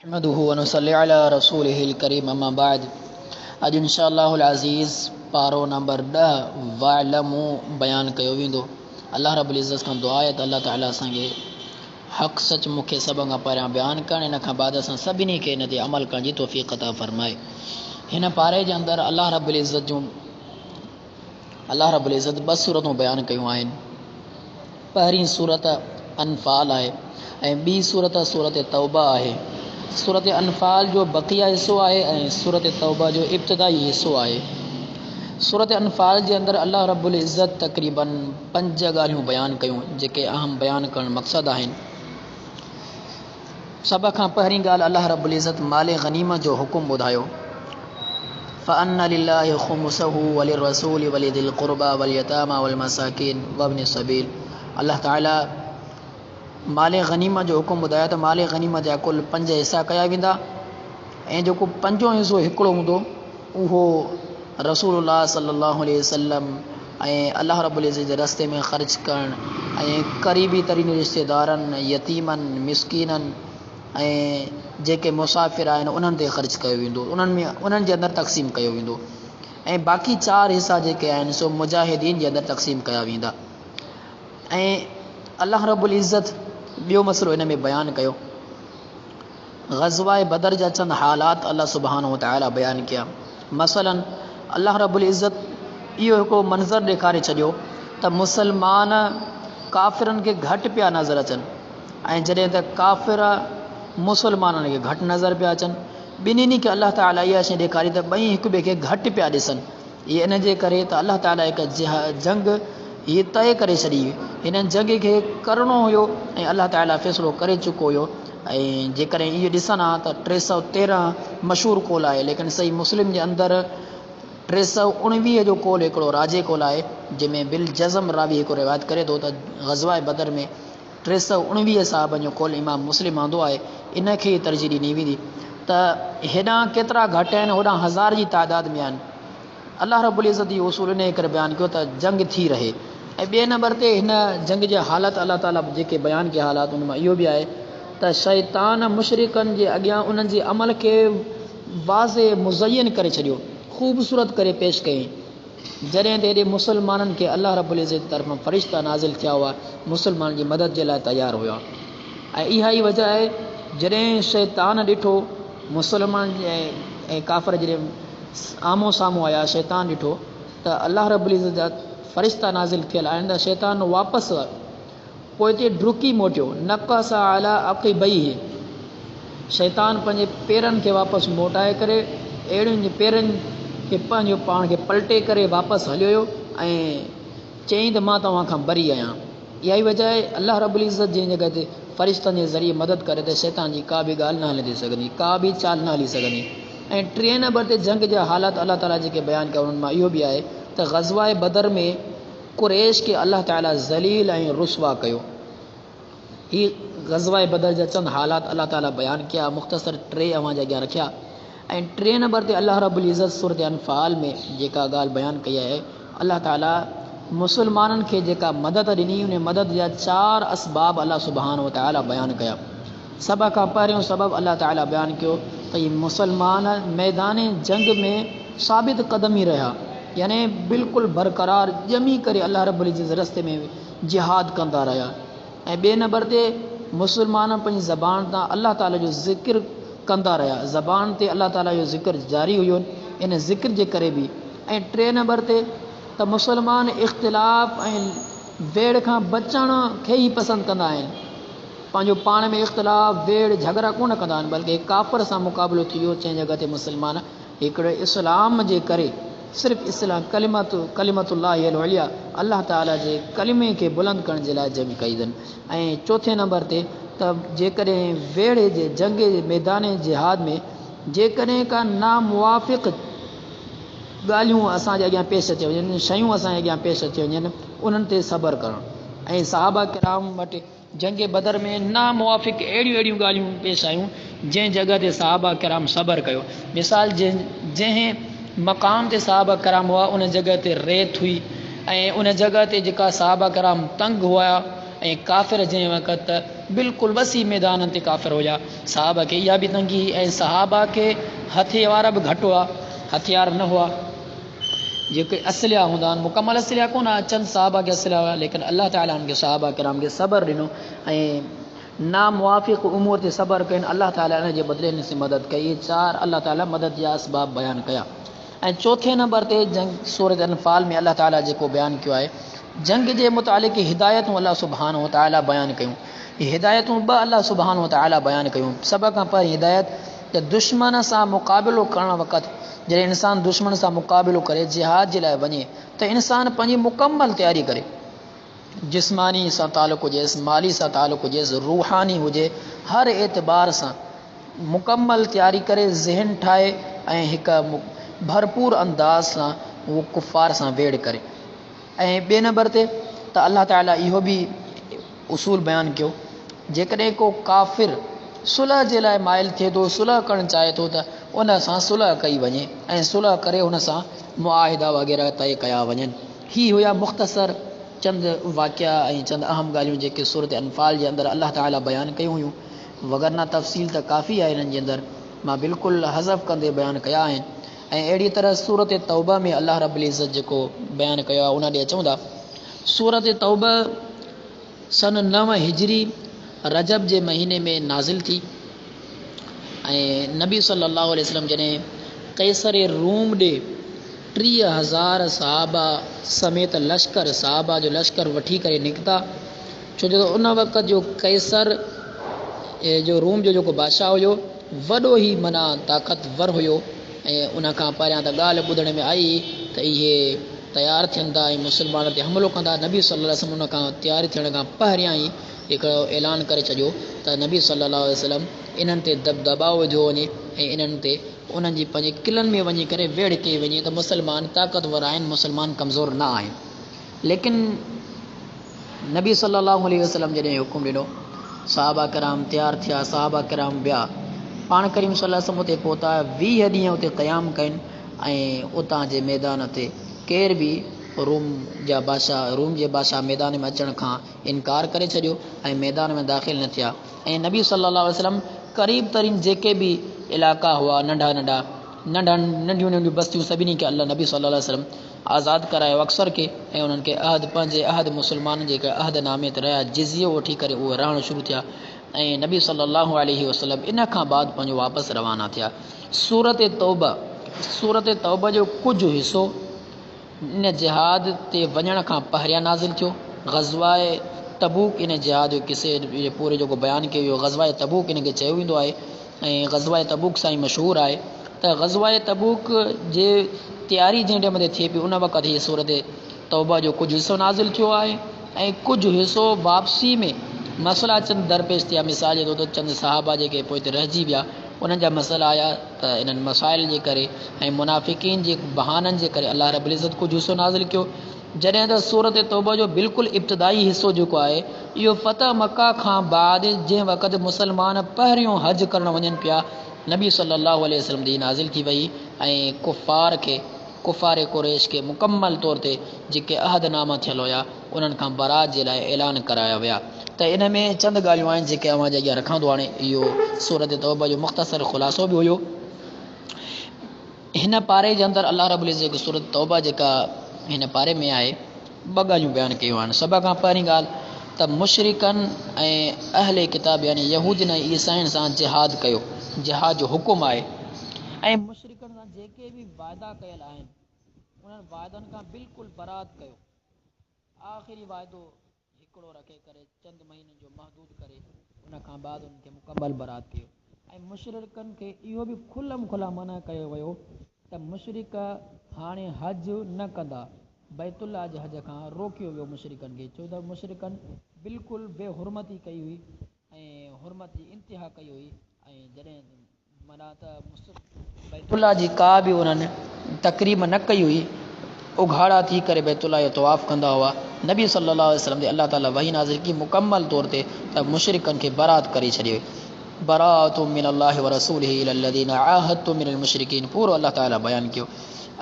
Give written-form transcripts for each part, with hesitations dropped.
अहमदुहु व नुसल्ली अला रसूलिहिल करीम अम्मा बाद। अॼु इंशाअल्लाहुल अज़ीज़ पारो नंबर 10 वालमू बयान कयो वेंदो। अल्लाह रब्बुल इज़्ज़त खां दुआ आहे त अल्लाह ताला असांखे हक़ सच मूंखे सभ खां पहिरियां बयानु करणु, इन खां बाद असां सभिनी खे इन ते अमल करण जी तौफ़ीक़ अता फ़रमाए। हिन पारे जे अंदरि अल्लाह रब्बुल इज़्ज़त 2 सूरतूं बयानु कयूं आहिनि। पहिरीं सूरत अनफ़ाल आहे ऐं ॿी सूरत सूरत तौबा आहे। सूरत अनफ़ाल जो बक़िया हिसो आहे ऐं सूरत तौबा जो इब्तिदाई हिसो आहे। सूरत अनफ़ाल जे अंदरि अल्लाह रब्बुल इज़्ज़त तक़रीबन 5 ॻाल्हियूं बयानु कयूं जेके अहम बयानु करणु मक़सदु आहिनि। सभ खां पहिरीं ॻाल्हि अल्लाह रब्बुल इज़्ज़त माले गनीमत जो हुकुम ॿुधायो। फ़अन्न लिल्लाहि ख़ुमुसहु वलिर्रसूलि वलिदिल क़ुरबा वलयतामा वलमसाकीन वब्नि सबील। अल्लाह ताला माले गनीमत जो हुकुम ॿुधायो त माले गनीमत जा कुल 5 हिसा कया वेंदा ऐं जेको 5हों हिसो हिकिड़ो हूंदो उहो रसूलुल्लाह सल्लल्लाहु अलैहि वसल्लम ऐं अल्लाह रब्बुल इज़्ज़त जे रस्ते में ख़र्च करणु ऐं क़रीबी तरीन रिश्तेदारनि, यतीमनि, मिस्कीननि ऐं जेके मुसाफ़िर आहिनि उन्हनि ते ख़र्च कयो वेंदो, उन्हनि जे अंदरि तक़सीम कयो वेंदो। ऐं बाक़ी 4 हिसा जेके आहिनि सो मुजाहिदीन जे अंदरि तक़सीम कया वेंदा। ऐं अल्लाह रब्बुल इज़्ज़त ॿियो मसलो इन में बयानु कयो। ग़ज़वाए बदर जा चंद हालात अल्लाह सुब्हानहु व तआला बयानु कया। मसलन अल्लाह रब्बुल इज़्ज़त इहो हिकिड़ो मंज़र ॾेखारे छॾियो त मुसलमान काफ़िरनि खे घटि पिया नज़र अचनि ऐं जॾहिं त काफ़िर मुसलमाननि खे घटि नज़र पिया अचनि। ॿिन्हिनि खे अल्लाह ताला इहा शइ ॾेखारी त ॿई हिक ॿिए खे घटि पिया ॾिसनि। इहे इन जे करे त अल्लाह ताला हिकु जंग हीअ तय करे छॾी हुई, हिन जंग खे करिणो हुयो ऐं अल्लाह ताला फ़ैसिलो करे चुको हुयो। ऐं जेकॾहिं इहो ॾिसनि हा त 313 मशहूरु कौल आहे, लेकिन सही मुस्लिम जे अंदरि 319 जो कौल हिकिड़ो राजे कौल आहे, जंहिंमें बिल जज़म रावी हिकु रिवायत करे थो त ग़ज़वाए बदर में 319 साहबनि जो कौल इमाम मुस्लिम आंदो आहे। इन खे तरजीह ॾिनी वेंदी त हेॾां केतिरा घटि आहिनि, होॾां 1000 जी तादाद में आहिनि। अल्लाह रब्बुल इज़्ज़त इहो उसूल इन करे बयानु कयो त जंग थी रहे। ऐं ॿिए नंबर ते हिन जंग जे हालत अल्लाह ताला जेके बयानु कया हालात उन मां इहो बि आहे त शैतान मुशरिकनि जे अॻियां उन्हनि जे अमल खे वाज़े मुज़यन करे छॾियो, ख़ूबसूरत करे पेश कयईं। जॾहिं त हेॾे मुसलमाननि खे अल्लाह रब्बुल इज़्ज़त तरफ़ां फ़रिश्ता नाज़िल थिया हुआ, मुसलमान जी मदद जे लाइ तयारु हुआ। ऐं इहा ई वजह आहे जॾहिं शैतान ॾिठो मुसलमान ऐं काफ़िर जॾहिं आमो साम्हूं आया, शैतान ॾिठो त अल्लाह रब्बुल इज़्ज़त जा फ़रिश्ता नाज़िल थियल आहिनि त शैतान वापसि पोइ हिते डुकी मोटियो। नक़स अला अक़बैहि, शैतान पंहिंजे पेरनि खे वापसि मोटाए करे अहिड़ियुनि जे पेरनि खे पंहिंजो पाण खे पलटे करे वापसि हलियो हुयो ऐं चयईं त मां तव्हां खां बरी आहियां। इहा ई वजह आहे अल्लाह रब्बुल इज़्ज़त जंहिं जॻह ते फ़रिश्तनि जे ज़रिए मदद करे त शैतान जी का बि ॻाल्हि न हली थी सघंदी, का बि चाल न हली सघंदी। ऐं 3 नंबर ते जंग जा हालात अल्लाह ताला जेके बयानु कया उन्हनि मां इहो बि आहे त ग़ज़वाए बदर में कुरैश खे अल्लाह ताला ज़लील ऐं रुसवा कयो। ही ग़ज़वाए बदर जा चंद हालात अल्लाह ताला बयानु कया, मुख़्तसर 3 अवां जे अॻियां रखिया। ऐं 3 नंबर ते अल्लाह रब्बुल इज़्ज़त सूरत अनफ़ाल में जेका ॻाल्हि बयानु कई आहे, अल्लाह ताला मुसलमाननि खे जेका मदद ॾिनी उन मदद जा 4 असबाब अल्लाह सुब्हानहु व तआला बयानु कया। सभ खां पहिरियों सबबु अल्लाह ताला बयानु कयो त इहे मुसलमान मैदान जंग में साबित क़दम ई रहिया, यानी बिल्कुलु बरक़रार ॼमी करे अल्लाह रब्बुल इज़्ज़त रस्ते में जिहाद कंदा रहिया। ऐं ॿिए नंबर ते मुसलमान पंहिंजी ज़बान तां अल्लाह ताला जो ज़िक्र कंदा रहिया, ज़बान ते अल्लाह ताला जो ज़िक्र जारी हुयो इन ज़िक्र जे करे बि। ऐं 3 नंबर ते त मुसलमान इख़्तिलाफ़ ऐं वेड़ खां बचण खे ई पसंदि कंदा आहिनि, पंहिंजो पाण में इख़्तिलाफ़ वेड़ झगड़ा कोन कंदा आहिनि, बल्कि काफ़िर सां मुक़ाबिलो थी वियो। जंहिं जॻह ते मुसलमान हिकिड़े इस्लाम जे करे सिर्फ़ु इस्लाम कलिमतुल्लाहि अल उलिया अल्लाह ताला जे कलिमे खे बुलंद करण जे लाइ जंग कई अथनि। ऐं 4 नंबर ते त जेकॾहिं वेड़े जे जंग जे मैदान जिहाद में जेकॾहिं का नामुवाफ़िक़ ॻाल्हियूं असांजे अॻियां पेश अची वञनि, शयूं असांजे अॻियां पेश अची वञनि, उन्हनि ते सब्र करणु। ऐं सहाबा किराम वटि जंग बदर में नामुवाफ़िक़ अहिड़ियूं ॻाल्हियूं पेश आयूं जंहिं जॻह ते सहाबा किराम सब्र कयो। मिसाल जंहिं मक़ाम ते सहाबा किराम हुआ उन जॻह ते रेत हुई ऐं उन जॻह ते जेका सहाबा किराम तंग हुआ ऐं काफ़िर जंहिं वक़्तु बिल्कुलु वसी मैदान ते काफ़िर हुया। साहबा खे इहा बि तंगी ऐं साहबा खे हथियार बि घटि हुआ, हथियार न हुआ जेके असलिया हूंदा आहिनि, मुकमल असलिया कोन हुआ, चंद साहबा खे असलिया हुआ, लेकिन अलाह ताला उन्हनि खे साहबा किराम खे सब्र ॾिनो ऐं नामुवाफ़िक़ उमूर ते सब्र कनि, अलाह ताला इन जे बदिले हिन से मदद कई। चार अलाह ताला मदद जा असबाब बयानु कया। ऐं चौथे नंबर ते जंग सूरत अनफाल में अलाह ताला जेको बयानु कयो आहे जंग जे मुतालिक़ हिदायतूं अलाह सुब्हानहु व तआला बयानु कयूं। हिदायतूं ॿ अलाह सुब्हानहु व तआला बयानु कयूं। सभ खां पहिरीं हिदायत त दुश्मन सां मुक़ाबिलो करण वक़्तु जॾहिं इंसान दुश्मन सां मुक़ाबिलो करे जिहाद जे लाइ वञे त इंसान पंहिंजी मुकमल तयारी करे, जिस्मानी सां तालुक़ु हुजेसि, माली सां तालुक़ु हुजेसि, रूहानी हुजे, हर एतबार सां मुकमल तयारी करे ज़हन ठाहे ऐं हिकु भरपूर अंदाज़ सां उहो कुफ़ार सां वेड़ करे। ऐं ॿिए नंबर ते त अलाह ताला इहो बि उसूल बयानु कयो, जेकॾहिं को काफ़िर सुलह जे लाइ माइल थिए थो, सुलह करणु चाहे थो त उन सां सुलह कई वञे ऐं सुलह करे हुन सां मुआहिदा वग़ैरह तय कया वञनि। ही हुया मुख़्तसर चंद वाक़िया ऐं चंद अहम ॻाल्हियूं जेके सूरत अनफाल जे अंदरि अलाह ताला बयानु कयूं हुयूं। वग़रना तफ़सील त काफ़ी आहे हिननि जे अंदरि, मां बिल्कुलु हज़फ़ कंदे बयानु कया आहिनि। ऐं अहिड़ी तरह सूरत तौबा में अलाह रब्बुल इज़्ज़त जेको बयानु कयो आहे उन ॾे अचूं था। सूरत तौबा सन 9 हिजरी रजब जे महीने में नाज़िल थी ऐं नबी सल्लल्लाहु अलैहि वसल्लम जॾहिं कैसर रूम ॾे 30,000 साहबा समेत लश्कर, साहबा जो लश्कर वठी करे निकिता, छो जो उन वक़्त जो कैसर जो रूम जो जेको बादशाह हुयो वॾो ई माना ताक़तवर हुयो ऐं उन खां पहिरियां त ॻाल्हि ॿुधण में आई त इहे तयारु थियनि था ऐं मुस्लमान ते हमिलो कंदा। नबी सल्लल्लाहु अलैहि वसल्लम उन खां तयारी थियण खां पहिरियां ई हिकिड़ो ऐलान करे छॾियो त नबी सल्लल्लाहु अलैहि वसल्लम इन्हनि ते दबाउ विधो वञे ऐं इन्हनि ते उन्हनि जी पंहिंजे क़िलनि में वञी करे वेड़ कई वञे त मुस्लमान ताक़तवर आहिनि, मुस्लमान कमज़ोर न आहिनि। लेकिन नबी सल्लल्लाहु अलैहि वसल्लम जॾहिं हुकुम ॾिनो, साहबा किराम तयारु थिया, साहबा किराम विया, पाण करीम सल्लल्लाहु अलैहि वसल्लम उते पहुता, 20 ॾींहं उते क़याम कनि ऐं उतां जे मैदान ते केर बि रूम जे बादशाह मैदान में अचण खां इनकार करे छॾियो ऐं मैदान में दाख़िल न थिया। ऐं नबी सल्लल्लाहु अलैहि वसल्लम क़रीब तरीन जेके बि इलाइक़ा हुआ, नंढियूं बस्तियूं, सभिनी खे अल्लाह नबी सल्लल्लाहु अलैहि वसल्लम आज़ादु करायो अक्सर खे ऐं उन्हनि खे पंहिंजे अहद मुस्लमाननि जे अहद नामे ते रहिया, जिज़ियो वठी करे उहे रहणु शुरू थिया ऐं नबी सल्लल्लाहु अलैहि वसल्लम इन खां बाद पंहिंजो वापसि रवाना थिया। सूरत तौबा जो कुझु हिसो इन जिहाद ते वञण खां पहिरियां नाज़िल थियो। ग़ज़वाए तबूक इन जिहाद जो किसे पूरे जेको बयानु कयो वियो, ग़ज़वाए तबूक इन खे चयो वेंदो आहे ऐं ग़ज़वाए तबूक सां ई मशहूरु आहे। त ग़ज़वाए तबूक जे तयारी जंहिं टाइम ते थिए पई उन वक़्तु हीअ सूरत तौबा जो कुझु हिसो नाज़िल थियो आहे ऐं कुझु हिसो वापसी में मसइला चंद दरपेश थिया। मिसाल जे तौर ते चंद साहबा जेके पोइ हिते रहिजी विया उन्हनि जा मसइला आया त इन्हनि मसाइल जे करे ऐं मुनाफ़िक़ीन जे बहाननि जे करे अलाह रब्बुल इज़्ज़त कुझु हिसो नाज़िल कयो। जॾहिं त सूरत तौबा जो बिल्कुलु इब्तिदाई हिसो जेको आहे इहो फ़तह मक्का खां बाद जंहिं वक़्तु मुसलमान पहिरियों हज करणु वञनि पिया, नबी सल्लल्लाहु अलैहि वसल्लम जी नाज़िल थी वई ऐं कुफ़ार कुरैश खे मुकमल तौर ते जेके अहदनामा थियल हुया उन्हनि खां बरात जे लाइ ऐलान कराया विया। त इन में चंद ॻाल्हियूं आहिनि जेके अवां जे अॻियां रखां थो। हाणे इहो सूरत तौबा जो मुख़्तसर ख़ुलासो बि हुयो। हिन पारे जे अंदरि अलाह रब्बुल इज़्ज़त सूरत तौबा जेका हिन पारे में आहे 2 ॻाल्हियूं बयानु कयूं आहिनि। सभ खां पहिरीं ॻाल्हि त मुशरिकनि ऐं अहले किताब यानी यहूदियुनि ऐं ईसाइनि सां जिहाद कयो, जिहाद जो हुकुम आहे ऐं मुशरिकनि सां जेके बि वाइदा कयल आहिनि उन्हनि वाइदनि खां बिल्कुलु बरात कयो। आख़िरी वाइदो हिकिड़ो रखे करे चंद महीननि जो महदूद करे उन खां बाद उन्हनि खे मुकमल बरात कयो। ऐं मुशरिकनि खे इहो बि खुलम खुला मना कयो वियो त मुशरिक हाणे हज न कंदा, बैतुल्लाह जे हज खां रोकियो वियो मुशरिकनि खे, छो त मुशरिकनि बिल्कुलु बेहुरमती कई हुई ऐं हुरमत जी इंतिहा कई हुई ऐं जॾहिं माना त बैतुल्लाह जी का बि उन्हनि तक़रीब न कई हुई, उघाड़ा थी करे बैतुल्लाह जो तवाफ़ कंदा हुआ। नबी सल्लल्लाहु अलैहि वसल्लम ते अल्लाह ताला वही नाज़िल की मुकम्मल तौर ते त मुशरिकनि खे बरात करे छॾियो। बराअतुम मिनल्लाहि व रसूलिही इलल्लज़ीना आहादतुम मिनल मुशरिकीन पूरो अल्लाह ताला बयानु कयो।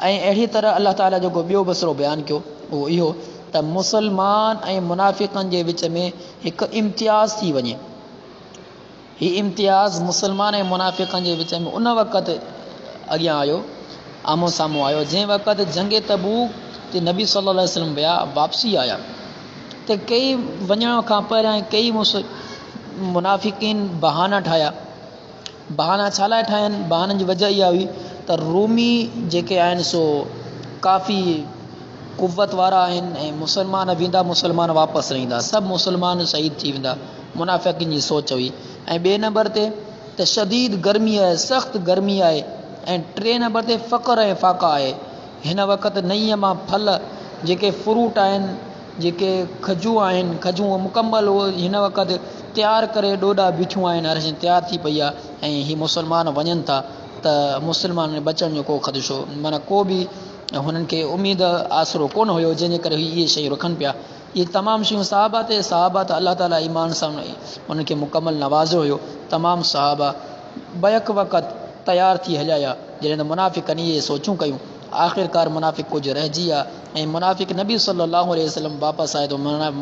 ऐं अहिड़ी तरह अल्लाह ताला जेको ॿियो मसइलो बयानु कयो उहो इहो त मुसलमान ऐं मुनाफ़िक़नि जे विच में हिकु इम्तियाज़ थी वञे। ही इम्तियाज़ मुसलमान ऐं मुनाफ़िक़नि जे विच में उन वक़्तु अॻियां आयो, आमो साम्हूं आयो जंहिं वक़्तु जंग तबूक ते नबी सल्लल्लाहु अलैहि वसल्लम विया, वापसी आया त कई वञण खां पहिरियां कई मुनाफ़िक़ीन बहाना ठाहिया। बहाना छा लाइ ठाहिया आहिनि? बहाननि जी वजह इहा हुई त रूमी जेके आहिनि सो काफ़ी कुवत वारा आहिनि ऐं मुसलमान वेंदा, मुसलमान वापसि रहंदा, सभु मुसलमान शहीद थी वेंदा, मुनाफ़िक़ीन जी सोच हुई। ऐं ॿिए नंबर ते त शदीद गर्मी आहे, सख़्तु गर्मी आहे। ऐं टे नंबर ते फ़क़्र ऐं फाका आहे। हिन वक़्तु नईअ मां फल जेके फ्रूट आहिनि, जेके खजूं आहिनि, खजूं मुकमल हिन वक़्तु तयारु करे ॾोॾा बीठियूं आहिनि, हर शइ तयारु थी पई आहे ऐं ही मुसलमान वञनि था त मुसलमान बचण जो को ख़दशो माना को बि हुननि खे उमेदु आसिरो कोन हुयो, जंहिंजे करे इहे शयूं रखनि पिया। इहे तमामु शयूं सहाबा ते अलाह ताला ईमान सां उनखे मुकमल नवाज़ियो हुयो। तमामु सहाबा बैक वक़्तु तयारु थी हलिया, जॾहिं त मुनाफ़िक़नि इहे सोचूं कयूं। आख़िरकार मुनाफ़िक़ कुझु रहिजी विया ऐं मुनाफ़िक़ नबी सल्लल्लाहु अलैहि वसल्लम वापसि आए त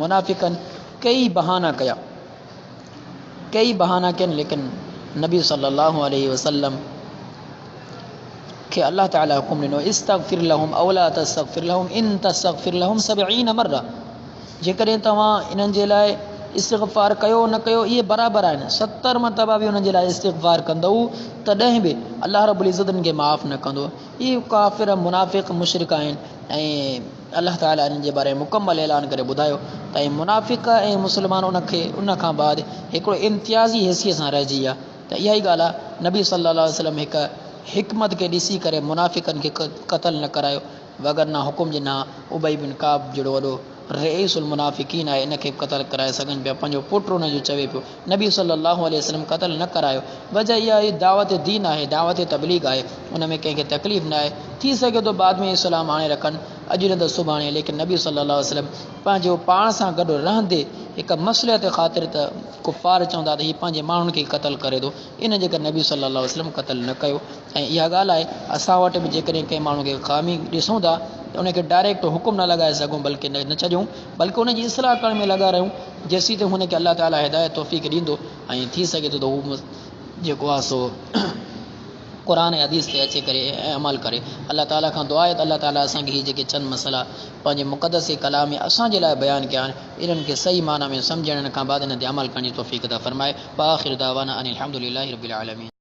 मुनाफ़िक़नि कई बहाना कयनि, लेकिन नबी सल्लल्लाहु अलैहि वसल्लम खे अल्लाह ताला हुकुम ॾिनो, इस्तग़फिर लहुम औ ला तस्तग़फिर लहुम इन तस्तग़फिर लहुम 70 मर्रा। जेकॾहिं तव्हां इन्हनि जे लाइ इस्तिग़फ़ार कयो न कयो इहे बराबरि आहिनि, 70 मरतबा बि उन्हनि जे लाइ इस्तिग़फ़ार कंदव तॾहिं बि अल्लाह रब्बुल इज़्ज़त खे माफ़ न कंदो। इहे काफ़िर मुनाफ़िक़ मुशरिक आहिनि ऐं अल्लाह ताला इन्हनि जे बारे में मुकमल ऐलान करे ॿुधायो त मुनाफ़िक़ ऐं मुसलमान उन खां बाद हिकिड़ो इम्तियाज़ी हैसियत सां रहिजी विया। त इहा ई ॻाल्हि आहे, नबी सल्लल्लाहु अलैहि वसल्लम हिकु हिकमत खे ॾिसी करे मुनाफ़िक़नि खे क़तल न करायो, वग़रना हुकुम ॾिना उबई बिन काब जहिड़ो वॾो रईसुल मुनाफ़िक़ीन आहे, इन खे क़तल कराए सघनि पिया। पंहिंजो पुटु हुनजो चवे पियो, नबी सल्लल्लाहु अलैहि वसल्लम क़तल न करायो। वजह इहा आहे, दावत दीन आहे, दावत तबलीग आहे, उन में कंहिंखे तकलीफ़ न आहे। थी सघे थो बाद में इस्लाम आणे रखनि, अॼु न त सुभाणे, लेकिन नबी सल्लल्लाहु अलैहि वसल्लम पंहिंजो पाण सां गॾु रहंदे हिकु मसइलत ख़ातिर त कुफ़ार चवंदा त हीउ पंहिंजे माण्हुनि खे क़तल करे थो, इन जे करे नबी सल्लल्लाहु अलैहि वसल्लम क़तल न कयो। ऐं इहा ॻाल्हि आहे, असां वटि बि जेकॾहिं कंहिं माण्हू खे ख़ामी ॾिसूं था त उनखे डायरेक्ट हुकुम न लॻाए सघूं, बल्कि न छॾियूं, बल्कि उनजी इस्लाह करण में लॻा रहियूं, जेसीं त हुनखे अल्लाह ताला हिदायत तौफ़ीक़ ॾींदो ऐं थी सघे थो त हू जेको आहे सो क़ुरान ऐं हदीस ते अचे करे ऐं अमल करे। अल्लाह ताला खां दुआ आहे त अल्लाह ताला असांखे हीअ जेके चंद मसइला पंहिंजे मुक़दस कलाम में असांजे लाइ बयानु कया आहिनि, इन्हनि खे सही माना में सम्झण खां बाद इन ते अमल करण जी तौफ़ीक़ अता फ़रमाए। व आख़िर दावाना अनिल हम्दुलिल्लाहि रब्बिल आलमीन।